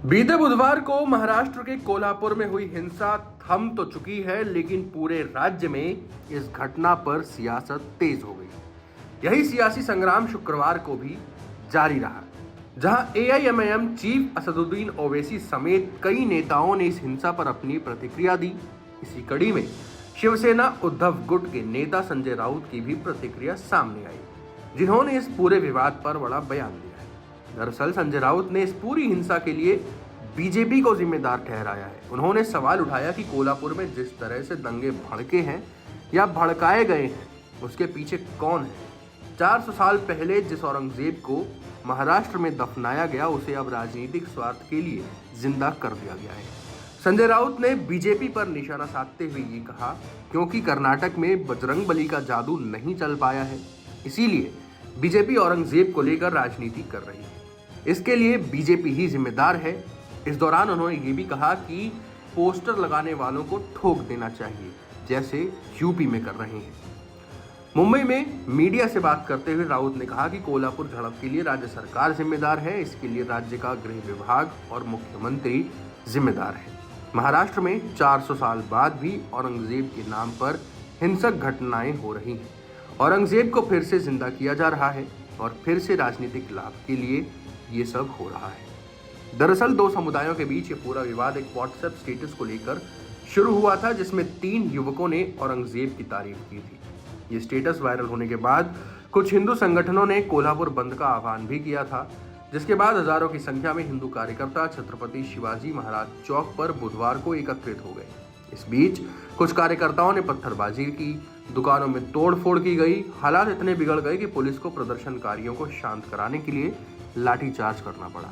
बीते बुधवार को महाराष्ट्र के कोल्हापुर में हुई हिंसा थम तो चुकी है, लेकिन पूरे राज्य में इस घटना पर सियासत तेज हो गई। यही सियासी संग्राम शुक्रवार को भी जारी रहा, जहां एआईएमआईएम चीफ असदुद्दीन ओवैसी समेत कई नेताओं ने इस हिंसा पर अपनी प्रतिक्रिया दी। इसी कड़ी में शिवसेना उद्धव गुट के नेता संजय राउत की भी प्रतिक्रिया सामने आई, जिन्होंने इस पूरे विवाद पर बड़ा बयान दिया है। दरअसल संजय राउत ने इस पूरी हिंसा के लिए बीजेपी को जिम्मेदार ठहराया है। उन्होंने सवाल उठाया कि कोल्हापुर में जिस तरह से दंगे भड़के हैं या भड़काए गए हैं, उसके पीछे कौन है। 400 साल पहले जिस औरंगजेब को महाराष्ट्र में दफनाया गया, उसे अब राजनीतिक स्वार्थ के लिए जिंदा कर दिया गया है। संजय राउत ने बीजेपी पर निशाना साधते हुए ये कहा, क्योंकि कर्नाटक में बजरंगबली का जादू नहीं चल पाया है, इसीलिए बीजेपी औरंगजेब को लेकर राजनीति कर रही है। इसके लिए बीजेपी ही जिम्मेदार है। इस दौरान उन्होंने ये भी कहा कि पोस्टर लगाने वालों को ठोक देना चाहिए, जैसे यूपी में कर रहे हैं। मुंबई में मीडिया से बात करते हुए राउत ने कहा कि कोल्हापुर झड़प के लिए राज्य सरकार जिम्मेदार है। इसके लिए राज्य का गृह विभाग और मुख्यमंत्री जिम्मेदार है। महाराष्ट्र में 400 साल बाद भी औरंगजेब के नाम पर हिंसक घटनाएं हो रही हैं। औरंगजेब को फिर से जिंदा किया जा रहा है और फिर से राजनीतिक लाभ के लिए ये सब हो रहा है। दरअसल दो समुदायों के बीच ये पूरा विवाद एक व्हाट्सएप स्टेटस को लेकर शुरू हुआ था, जिसमें 3 युवकों ने औरंगजेब की तारीफ की थी। ये स्टेटस वायरल होने के बाद कुछ हिंदू संगठनों ने कोल्हापुर बंद का आह्वान भी किया था, जिसके बाद हजारों की संख्या में हिंदू कार्यकर्ता छत्रपति शिवाजी महाराज चौक पर बुधवार को एकत्रित हो गए। इस बीच कुछ कार्यकर्ताओं ने पत्थरबाजी की, दुकानों में तोड़फोड़ की गई। हालात इतने बिगड़ गए कि पुलिस को प्रदर्शनकारियों को शांत कराने के लिए लाठीचार्ज करना पड़ा।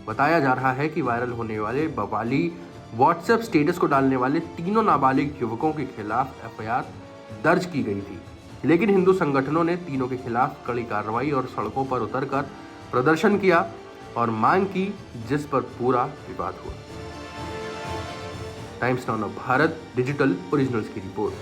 बताया जा रहा है कि वायरल होने वाले बवाली व्हाट्सएप स्टेटस को डालने वाले तीनों नाबालिग युवकों के खिलाफ एफआईआर दर्ज की गई थी, लेकिन हिंदू संगठनों ने तीनों के खिलाफ कड़ी कार्रवाई और सड़कों पर उतरकर प्रदर्शन किया और मांग की, जिस पर पूरा विवाद हुआ। Times now Bharat digital originals की रिपोर्ट।